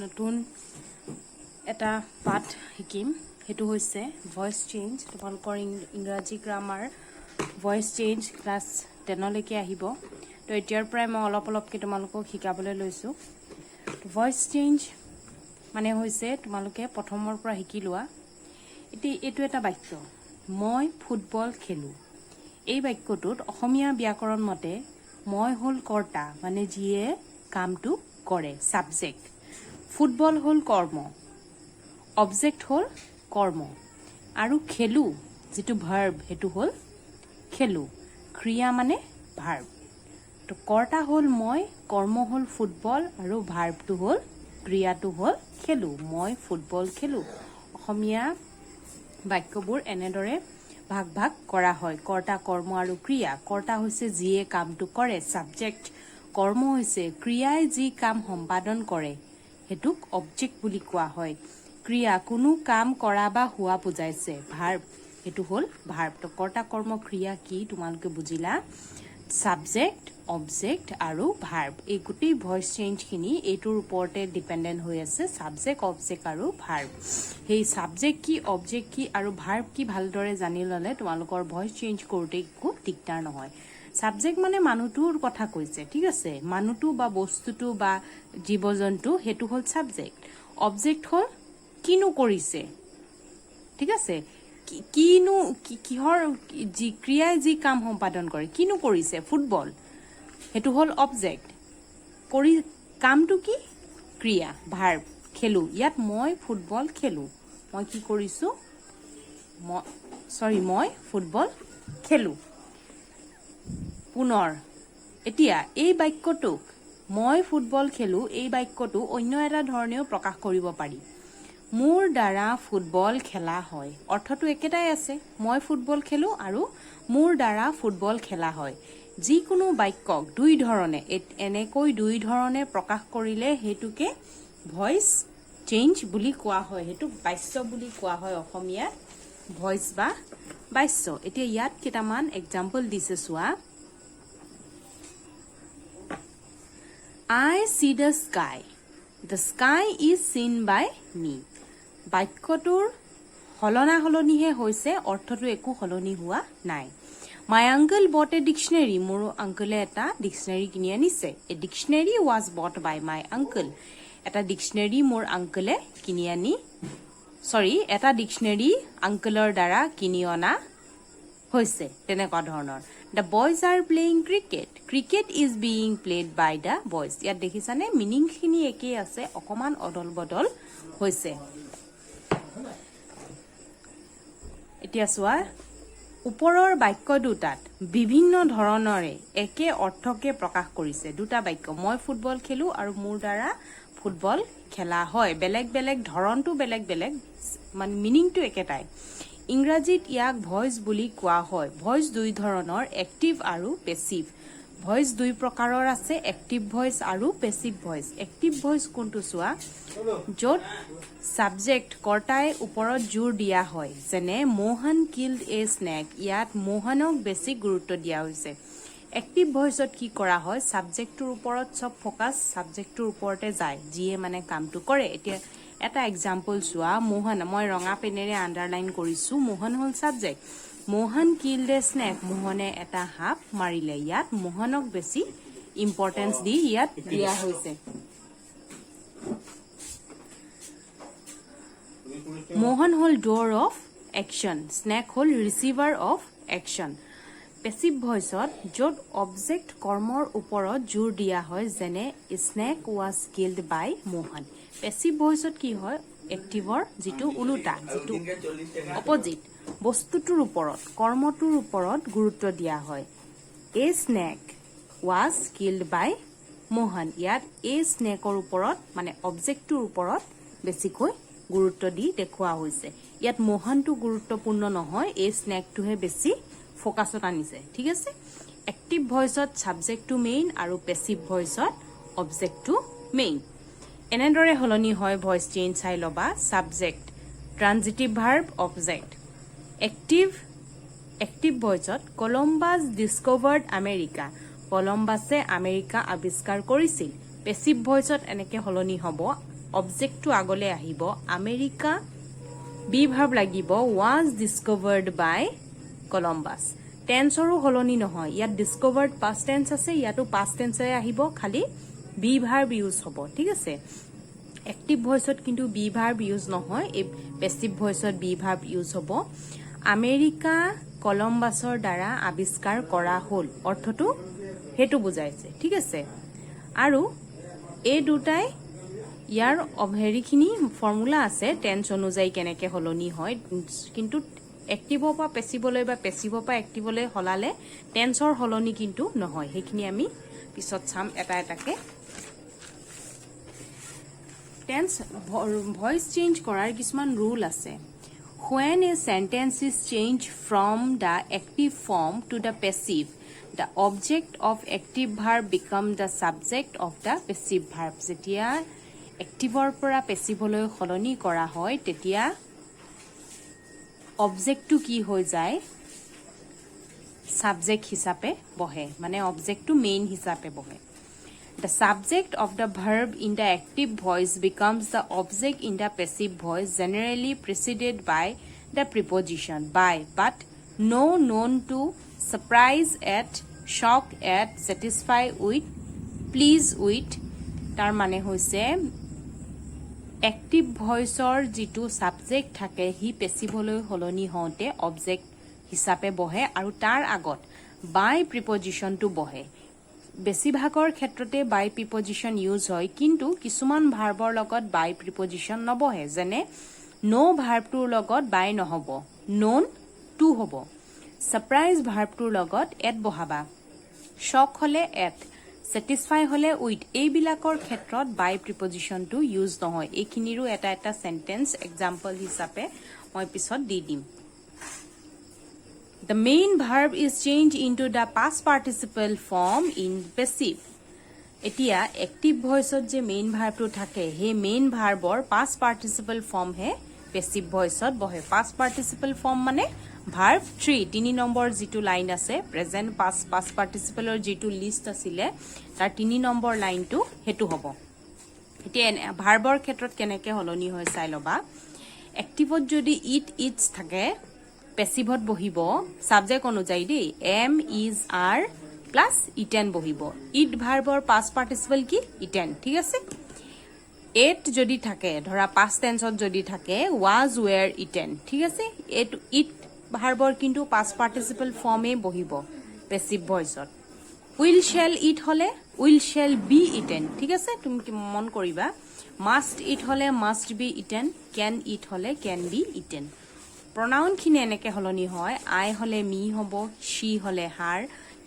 নতুন এটা পাঠ শিকিম হেতু হৈছে ভয়েস চেঞ্জ তোমালোকৰ ইংৰাজী গ্ৰামাৰ ভয়েস চেঞ্জ ক্লাস 10 লৈকে আহিব তো এতিয়াৰ পৰাই মই অলপকৈ তোমালোকক শিকাবলৈ লৈছো ভয়েস চেঞ্জ মানে হৈছে তোমালোকে প্ৰথমৰ পৰা শিকি লোৱা এটো এটা বাক্য মই ফুটবল খেলু এই বাক্যটোত অসমীয়া ব্যাকৰণ মতে মই হল কৰ্তা মানে যিয়ে কামটো কৰে সাবজেক্ট ফুটবল হল কৰ্ম অবজেক্ট হল কৰ্ম আৰু খেলু যেটো ভাৰ্ব হেতু হল খেলু ক্ৰিয়া মানে ভাৰ্ব তো কৰ্তা হল মই কৰ্ম হল ফুটবল আৰু ভাৰ্বটো হল ক্ৰিয়াটো হল খেলু মই ফুটবল খেলু অসমীয়া বাক্যবোৰ এনেদৰে ভাগ কৰা হয় কৰ্তা কৰ্ম আৰু ক্ৰিয়া কৰ্তা হৈছে যিয়ে কামটো কৰে সাবজেক্ট কৰ্ম হৈছে ক্ৰিয়াই যি কাম সম্পাদন কৰে হেতুক অবজেক্ট বুলি কোৱা হয় ক্ৰিয়া কোনো কাম কৰা বা হোৱা বুজাইছে ভাৰ্ব হেতু হল ভাৰ্ব তো কৰ্তা কৰ্ম ক্ৰিয়া কি তোমালোকে বুজিলা সাবজেক্ট অবজেক্ট আৰু ভাৰ্ব এই গুটি ভয়েস চেঞ্জ খিনি এটোৰ ওপৰতে ডিপেন্ডেন্ট হৈ আছে সাবজেক্ট অবজেক্ট আৰু ভাৰ্ব হেই সাবজেক্ট কি অবজেক্ট কি আৰু ভাৰ্ব কি ভালদৰে জানি ললে তোমালোকৰ ভয়েস চেঞ্জ কৰোতে একো দিগদাৰ নহয় সাবজেক্ট মানে মানুহটোৰ কথা কৈছে ঠিক আছে মানুহটো বা বস্তুটো বা জীবজন্তু হেতু হল সাবজেক্ট অবজেক্ট হল কিনো কৰিছে ঠিক আছে কিনো কিহৰ যি ক্ৰিয়াই যি কাম সম্পাদন কৰে কিনো কৰিছে ফুটবল হেতু হল অবজেক্ট কৰি কামটো কি ক্ৰিয়া ভাৰ্ব খেলু ইয়াত মই ফুটবল খেলু মই কি কৰিছো মই ফুটবল খেলু পুনৰ এতিয়া এই বাক্যটোক মই ফুটবল খেলু এই বাক্যটো অন্য এটা ধৰণেও প্ৰকাশ কৰিব পাৰি মোৰ দ্বাৰা ফুটবল খেলা হয় অৰ্থটো একেটাই আছে মই ফুটবল খেলু আৰু মোৰ দ্বাৰা ফুটবল খেলা হয় যিকোনো বাক্যক দুই ধৰণে এনেকৈ দুই ধৰণে প্ৰকাশ কৰিলে হেতুকে ভয়েস চেঞ্জ বুলি কোৱা হয় হেতু বাক্য বুলি কোৱা হয় অসমীয়া ভয়েস বা বাক্য এতিয়া ইয়াত কেইটামান এক্সাম্পল দিছে চোৱা I see the sky. The sky is seen by me. বাক্যটোৰ হলনা হলনিহে হৈছে অৰ্থটো একো হলনি হোৱা নাই My uncle bought a dictionary. মোৰ আঙ্কলে এটা ডিকশনাৰী কিনি আনিছে A dictionary was bought by my uncle. এটা ডিকশনাৰী মোৰ আঙ্কলে কিনি আনি এটা ডিকশনাৰী আঙ্কলৰ দ্বাৰা কিনি অনা হৈছে তেনেকুৱা ধৰণৰ The boys are playing cricket. Cricket is being played by the boys. ইয়াত দেখিছানে মিনিং খিনি একেই আছে অকমান অদল বদল হৈছে এতিয়া চোৱা ওপৰৰ বাক্য দুটাত বিভিন্ন ধৰণৰে একে অৰ্থকে প্ৰকাশ কৰিছে দুটা বাক্য মই ফুটবল খেলু আৰু মোৰ দ্বাৰা ফুটবল খেলা হয় বেলেগ বেলেগ ধৰণটো বেলেগ বেলেগ মানে মিনিংটো একেটাই ইংৰাজীত ইয়াক ভয়েস বুলি কোৱা হয় ভয়েস দুই ধৰণৰ এক্টিভ আৰু পেসিভ ভয়েস দুই প্ৰকাৰৰ আছে এক্টিভ ভয়েস আৰু পেসিভ ভয়েস এক্টিভ ভয়েস কোনটো চোৱা য'ত সাবজেক্ট কৰ্তাই ওপৰত জোৰ দিয়া হয় যেনে মোহন কিল্ড এ স্নেক ইয়াত মোহনক বেছি গুৰুত্ব দিয়া হৈছে এক্টিভ ভয়েসত কি কৰা হয় সাবজেক্টৰ ওপৰত সব ফোকাস সাবজেক্টৰ ওপৰতে যায় যিয়ে মানে কামটো কৰে এতিয়া এটা এক্সাম্পল চোৱা মোহন মই ৰঙা পেনেৰে আন্ডাৰলাইন কৰিছো মোহন হল subject Mohan killed a snake মোহনে এটা হাফ মাৰিলে ইয়াত মোহনক বেছি ইম্পৰ্টেন্স দি ইয়াত দিয়া হৈছে মোহন হল ডোৰ অফ একশন স্নেক হল ৰিচিভাৰ অফ একশন পেসিভ ভয়েসত য'ত অবজেক্ট কৰ্মৰ ওপৰত জোৰ দিয়া হয় যেনে snake was killed by Mohan passive ভয়েসত কি হয় এক্টিভৰ যেটো উলুটা যেটো অপজিট বস্তুটোৰ ওপৰত কৰ্মটোৰ ওপৰত গুৰুত্ব দিয়া হয় a snake was killed by Mohan ইয়াত এ স্নেকৰ ওপৰত মানে অবজেক্টটোৰ ওপৰত বেছিকৈ গুৰুত্ব দি দেখুৱা হৈছে ইয়াত মোহনটো গুৰুত্বপূৰ্ণ নহয় এই স্নেকটোহে বেছি ফোকাসত আনিছে ঠিক আছে এক্টিভ ভয়েসত সাবজেক্টটো মেইন আৰু পেসিভ ভয়েসত অবজেক্টটো মেইন এনেদৰে হলনি হয় ভয়েস চেঞ্জ চাই লবা subject transitive verb object active ভয়েসত কলম্বাস ডিসকভাৰ্ড আমেৰিকা কলম্বাসে আমেৰিকা আৱিষ্কাৰ কৰিছিল পেসিভ ভয়েসত এনেকে হলনি হ'ব অবজেক্টটো আগলৈ আহিব আমেৰিকা বি ভাৰ্ব লাগিব was discovered by Columbus টেন্সৰো হলনি নহয় ইয়াত ডিসকভাৰ্ড পাষ্ট টেন্স আছে ইয়াতো পাষ্ট টেন্সে আহিব খালি বি ভাৰ্ব ইউজ হ'ব ঠিক আছে এক্টিভ ভয়েসত কিন্তু বি ভাৰ্ব ইউজ নহয় এই পেসিভ ভয়েসত বি ভাৰ্ব ইউজ হ'ব আমেৰিকা কলম্বাছৰ দ্বাৰা আৱিষ্কাৰ কৰা হ'ল অৰ্থটো হেতু বুজাইছে ঠিক আছে আৰু এই দুটাই ইয়াৰ হেৰিখিনি ফৰ্মুলা আছে টেন্স অনুযায়ী কেনেকে হলনি হয় কিন্তু এক্টিভৰ পৰা পেসিভলৈ বা পেসিভৰ পৰা এক্টিভলৈ হলালে টেন্সৰ হলনি কিন্তু নহয় হেখিনি আমি পিছত চাম এটা এটাকে টেন্স ভয়েস চেঞ্জ কৰাৰ কিছুমান ৰুল আছে when a sentence is changed from the active form to the passive the object of active verb become the subject of the passive verb যেতিয়া এক্টিভৰ পৰা পেসিভলৈ হলনি কৰা হয় তেতিয়া অবজেক্টটো কি হৈ যায় সাবজেক্ট হিচাপে বহে মানে অবজেক্টটো মেইন হিচাপে বহে The subject of the verb in the active voice becomes the object in the passive voice, generally preceded by the preposition by, but no known to, surprise at, shock at, satisfy with, please with. তাৰ মানে হৈছে active voiceৰ যিটো subject থাকে হি passiveলৈ হলনি হওঁতে object হিচাপে বহে আৰু তাৰ আগত by preposition টো বহে বেছিভাগৰ ক্ষেত্ৰতে বাই প্ৰিপজিশন ইউজ হয় কিন্তু কিছুমান ভাৰ্বৰ লগত বাই প্ৰিপজিশন নবহে যেনে নো ভাৰ্বটোৰ লগত বাই নহব নোন টু হ'ব সাৰপ্ৰাইজ ভাৰ্বটোৰ লগত এট বহাবা শক হলে এট স্যাটিসফাই হলে উইথ এইবিলাকৰ ক্ষেত্ৰত বাই প্ৰিপজিশনটো ইউজ নহয় এইখিনিৰো এটা এটা সেন্টেন্স এক্সাম্পল হিচাপে মই পিছত দি দিম The main verb is changed into the past participle form in passive. এতিয়া active voiceত যে main verb টো থাকে হে main verbৰ past participle form হে passive voiceত বহে past participle form মানে verb 3 তিনি নম্বৰ যিটো লাইন আছে present past participleৰ যিটো লিষ্ট আছিলে তাৰ তিনি নম্বৰ লাইনটো হেতু হ'ব এতিয়া verbৰ ক্ষেত্ৰত কেনেকে হলনি হয় চাই লবা activeত যদি it eats থাকে পেসিভত বহিব সাবজেক্ট অনুযায়ী দেই am is are plus eaten বহিব ইট ভাৰ্বৰ পাষ্ট পাৰ্টিসিপল কি ইটেন ঠিক আছে এট যদি থাকে ধৰা পাষ্ট টেন্সত যদি থাকে ওয়াজ ওয়্যাৰ ইটেন ঠিক আছে এটো ইট ভাৰ্বৰ কিন্তু পাষ্ট পাৰ্টিসিপল ফৰ্মে বহিব পেসিভ ভয়েসত উইল শেল ইট হলে উইল শেল বি ইটেন ঠিক আছে তুমি মন কৰিবা মাস্ট ইট হলে must be eaten can it হলে ক্যান বি ইটেন pronoun খিনি এনেকে হলনি হয় আই হলে মি হ'ব she হলে হার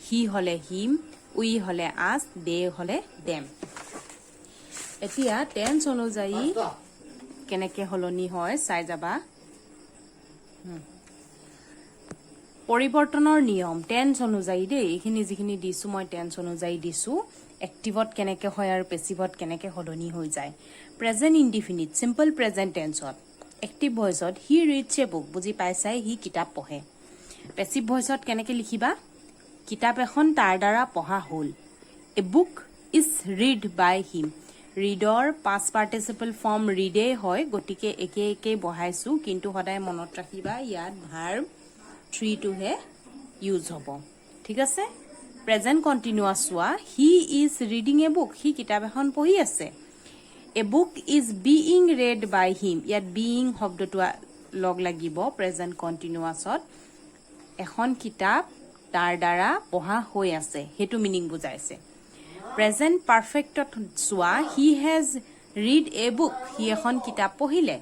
হি হলে হিম উই হলে আস দে হলে দেম এতিয়া টেন্স অনুযায়ী কেনেকে হলনি হয় চাই যাবা পৰিৱৰ্তনৰ নিয়ম টেন্স অনুযায়ী দেই এইখিনি যিখিনি দিছো মই টেন্স অনুযায়ী দিছো এক্টিভত কেনেকে হয় আৰু পেসিভত কেনেকে হলনি হৈ যায় প্ৰেজেন্ট ইনডিফিনিট সিম্পল প্ৰেজেন্ট টেন্সত এক্টিভ ভয়েসত হি ৰিডছ এ বুক বুজি পাইছাই হি কিতাপ পঢ়ে পেসিভ ভয়েসত কেনেকে লিখিবা কিতাপ এখন তাৰ দ্বাৰা পঢ়া হ'ল a book is read by him ৰিডৰ পাষ্ট পাৰ্টিসিপল ফৰ্ম ৰিডে হয় গতিকে একে একে বহাইছো কিন্তু সদায় মনত ৰাখিবা ইয়াত ভাৰ্ব 3 টো হে ইউজ হ'ব ঠিক আছে প্ৰেজেন্ট কন্টিনিউয়াস হোৱা he is reading a book he কিতাপ এখন পঢ়ি আছে A book is being read by him. ইয়াত being শব্দটো লগ লাগিব প্ৰেজেন্ট কন্টিনিউয়াসত এখন কিতাপ তাৰ দ্বাৰা পঢ়া হৈ আছে হেতু মিনিং বুজাইছে প্ৰেজেন্ট পাৰফেক্টত সোৱা he has read a book he এখন কিতাপ পঢ়িলে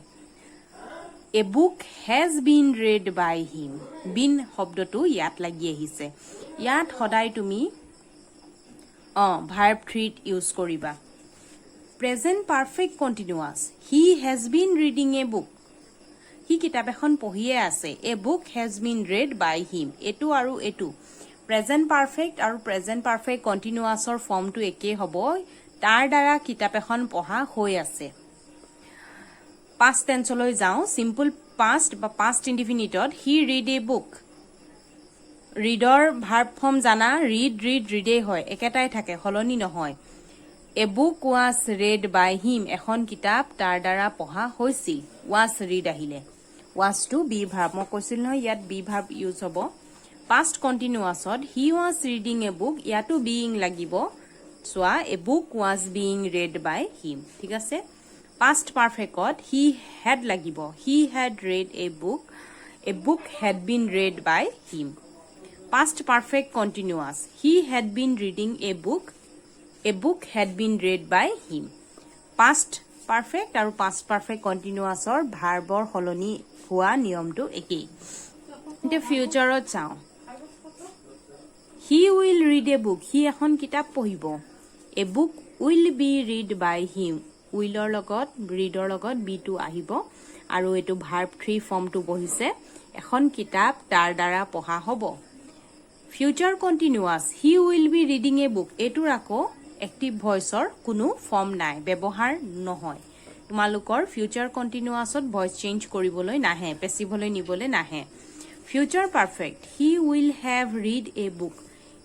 A book has been read by him been শব্দটো ইয়াত লাগি আহিছে ইয়াত সদায় তুমি verb 3 ইউজ কৰিবা Present perfect continuous. He has been reading a book. He কিতাপ এখন পঢ়িয়ে আছে. A book has been read by him. এটো আৰু এটো. Present perfect আৰু present perfect continuousৰ ফৰ্মটো একে হ'ব. তাৰ দ্বাৰা কিতাপ এখন পঢ়া হৈ আছে. Past tenseলৈ যাও. Simple past বা past indefiniteত he read a book. Reader verb form জানা read read read হয়. একেটাই থাকে হলনি নহয়. A book was read by him. এখন কিতাপ তাৰ দ্বাৰা পঢ়া হৈছিল. Was read আহিলে. Was to be verb. মই কৈছিল নহয় ইয়াত be verb use হ'ব. Past continuousত he was reading a book. ইয়াতো being লাগিব. চোৱা a book was being read by him. ঠিক আছে? Past perfectত he had লাগিব. He had read a book. A book had been read by him. Past perfect continuous. He had been reading a book. A book had been read by him. Past perfect আৰু past perfect continuousৰ ভাৰ্বৰ সলনি হোৱা নিয়মটো একেই. এতিয়া ফিউচাৰত চাওঁ. He will read a book. He এখন কিতাপ পঢ়িব. A book will be read by him. Willৰ লগত readৰ লগত be টো আহিব আৰু এইটো verb 3 ফৰ্মটো বহিছে. এখন কিতাপ তাৰ দ্বাৰা পঢ়া হ'ব. Future continuous. He will be reading a book. এইটোৰ আকৌ এক্টিভ ভইচৰ কোনো ফৰ্ম নাই, ব্যৱহাৰ নহয়. তোমালোকৰ ফিউচাৰ কণ্টিনিউয়াছত ভইচ চেঞ্জ কৰিবলৈ নাহে, পেছিভলৈ নিবলৈ নাহে. Future perfect. He will have read a book.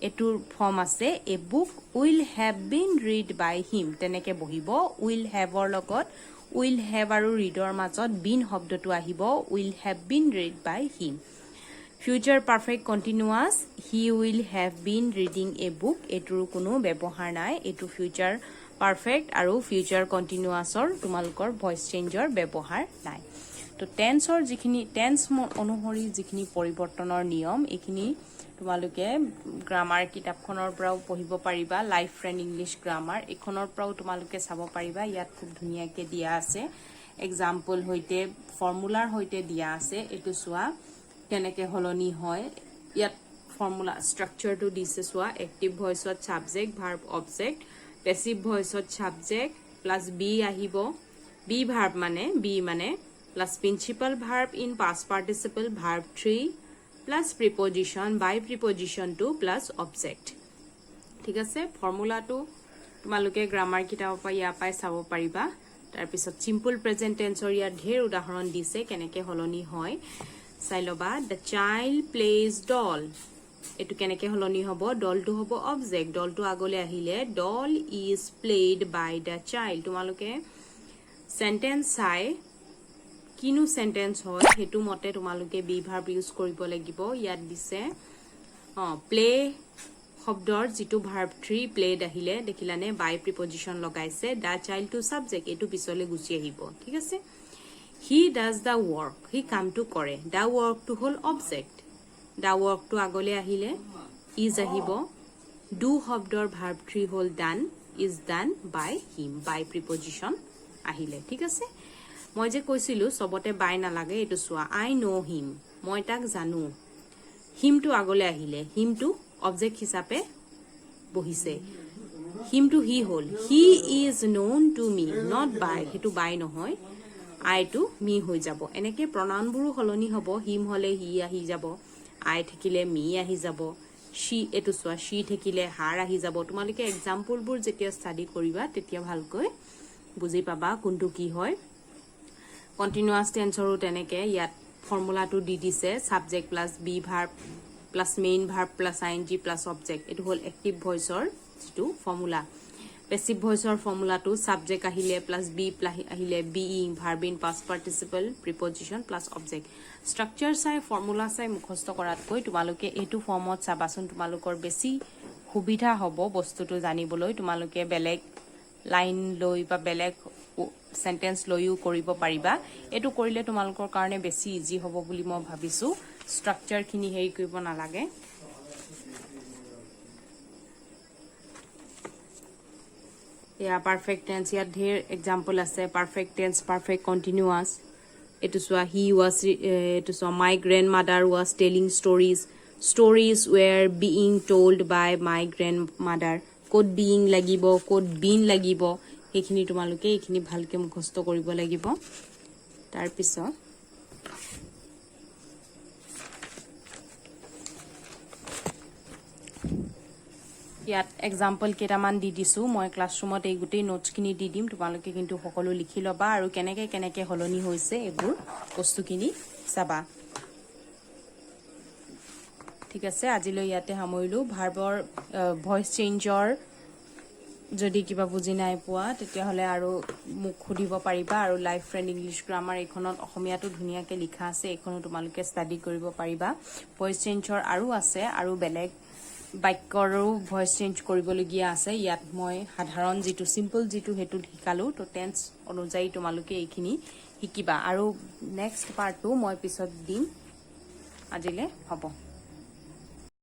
এইটোৰ ফৰ্ম আছে a book will have been read by him. তেনেকে বহিব. উইল হেভৰ লগত উইল হেভ আৰু ৰিডৰ মাজত বিন শব্দটো আহিব. Will have been read by him. Future perfect continuous. He will have been reading a book. এইটোৰ কোনো ব্যৱহাৰ নাই. এইটো ফিউচাৰ পাৰফেক্ট আৰু ফিউচাৰ কণ্টিনিউয়াছৰ তোমালোকৰ ভইচ চেঞ্জৰ ব্যৱহাৰ নাই. তো টেন্সৰ যিখিনি টেন্স অনুসৰি যিখিনি পৰিৱৰ্তনৰ নিয়ম এইখিনি তোমালোকে গ্ৰামাৰ কিতাপখনৰ পৰাও পঢ়িব পাৰিবা. লাইফ ফ্ৰেণ্ড ইংলিছ গ্ৰামাৰ এইখনৰ পৰাও তোমালোকে চাব পাৰিবা. ইয়াত খুব ধুনীয়াকৈ দিয়া আছে. এক্সাম্পল সৈতে ফৰ্মুলাৰ সৈতে দিয়া আছে. এইটো চোৱা কেনেকৈ সলনি হয়. ইয়াত ফৰ্মুলা ষ্ট্ৰাকচাৰটো দিছে চোৱা. এক্টিভ ভইচত ছাবজেক্ট ভাৰ্ব অবজেক্ট. পেছিভ ভইচত ছাবজেক্ট প্লাছ বি আহিব. বি ভাৰ্ব মানে বি মানে plus principal verb in past participle verb 3 plus preposition by preposition 2 plus object. ঠিক আছে? ফৰ্মুলাটো তোমালোকে গ্ৰামাৰ কিতাপৰ পৰা ইয়াৰ পৰাই চাব পাৰিবা. তাৰপিছত চিম্পল প্ৰেজেণ্ট টেন্সৰ ইয়াত ঢেৰ উদাহৰণ দিছে কেনেকৈ সলনি হয় চাই ল'বা. দ্য চাইল্ড প্লেজ ডল. এইটো কেনেকৈ সলনি হ'ব? ডলটো হ'ব অবজেক্ট. ডলটো আগলৈ আহিলে doll is played by the child. তোমালোকে চেণ্টেন্স চাই কিনো চেণ্টেন্স হয় সেইটো মতে তোমালোকে বি ভাৰ্ব ইউজ কৰিব লাগিব. ইয়াত দিছে প্লে শব্দৰ যিটো ভাৰ্ব 3 প্লেড আহিলে দেখিলানে বাই প্ৰিপজিশ্যন লগাইছে. The child to subject. এইটো পিছলৈ গুচি আহিব. ঠিক আছে? He does the work. সি কামটো কৰে. দ্য ৱৰ্কটো হ'ল অবজেক্ট. দ্য ৱৰ্কটো আগলৈ আহিলে ইজ আহিব. ডু শব্দৰ ভাৰ্ব 3 হ'ল ডান. Is done by him. By preposition আহিলে. ঠিক আছে? মই যে কৈছিলোঁ চবতে বাই নালাগে. এইটো চোৱা. আই ন' হিম. মই তাক জানো. হিমটো আগলৈ আহিলে. হিমটো অবজেক্ট হিচাপে বহিছে. হিমটো হি হ'ল. He is known to me not by. সেইটো বাই নহয়. আইটো মি হৈ যাব. এনেকৈ প্ৰনাউনবোৰো সলনি হ'ব. হিম হ'লে হি আহি যাব. আই থাকিলে মি আহি যাব. শি এইটো চোৱা. শি থাকিলে হাৰ আহি যাব. তোমালোকে এক্সাম্পলবোৰ যেতিয়া ষ্টাডি কৰিবা তেতিয়া ভালকৈ বুজি পাবা কোনটো কি হয়. কণ্টিনিউয়াছ টেন্সৰো তেনেকৈ ইয়াত ফৰ্মুলাটো দি দিছে. Subject plus be verb plus main verb plus I N G plus object. এইটো হ'ল এক্টিভ ভইচৰ যিটো ফৰ্মুলা. পেছিভ ভইচৰ ফৰ্মুলাটো ছাবজেক্ট আহিলে প্লাছ বি আহিলে being verb in past participle preposition plus object. Structure চাই ফৰ্মুলা চাই মুখস্থ কৰাতকৈ তোমালোকে এইটো ফৰ্মত চাবাচোন. তোমালোকৰ বেছি সুবিধা হ'ব বস্তুটো জানিবলৈ. তোমালোকে বেলেগ লাইন লৈ বা বেলেগ চেণ্টেন্স লৈও কৰিব পাৰিবা. এইটো কৰিলে তোমালোকৰ কাৰণে বেছি ইজি হ'ব বুলি মই ভাবিছোঁ. ষ্ট্ৰাকচাৰখিনি হেৰি কৰিব নালাগে. এয়া পাৰফেক্ট টেন্স. ইয়াত ঢেৰ এক্সাম্পল আছে. Perfect tense perfect continuous. এইটো চোৱা. হি ৱাজ এইটো চোৱা. My grandmother was telling stories. Stories were being told by my grandmother. ক'ত বিইং লাগিব ক'ত বিন লাগিব সেইখিনি তোমালোকে এইখিনি ভালকৈ মুখস্থ কৰিব লাগিব. তাৰপিছত ইয়াত এক্সাম্পল কেইটামান দি দিছোঁ. মই ক্লাছৰুমত এই গোটেই নোটছখিনি দি দিম. তোমালোকে কিন্তু সকলো লিখি ল'বা আৰু কেনেকৈ কেনেকৈ সলনি হৈছে এইবোৰ বস্তুখিনি চাবা. ঠিক আছে? আজিলৈ ইয়াতে সামৰিলোঁ. ভাৰ্বৰ ভইচ চেঞ্জৰ যদি কিবা বুজি নাই পোৱা তেতিয়াহ'লে আৰু মোক সুধিব পাৰিবা আৰু লাইভ ফ্ৰেণ্ড ইংলিছ গ্ৰামাৰ এইখনত অসমীয়াটো ধুনীয়াকৈ লিখা আছে এইখনো তোমালোকে ষ্টাডি কৰিব পাৰিবা ভইচ চেঞ্জৰ আৰু আছে আৰু বেলেগ বাক্যৰো ভইচ চেঞ্জ কৰিবলগীয়া আছে ইয়াত মই সাধাৰণ যিটো সিম্পল যিটো হেতু শিকালো তো টেন্স অনুযায়ী তোমালোকে এইখিনি শিকিবা আৰু নেক্সট পাৰ্টটো মই পিছত দিম আজিলে হ'ব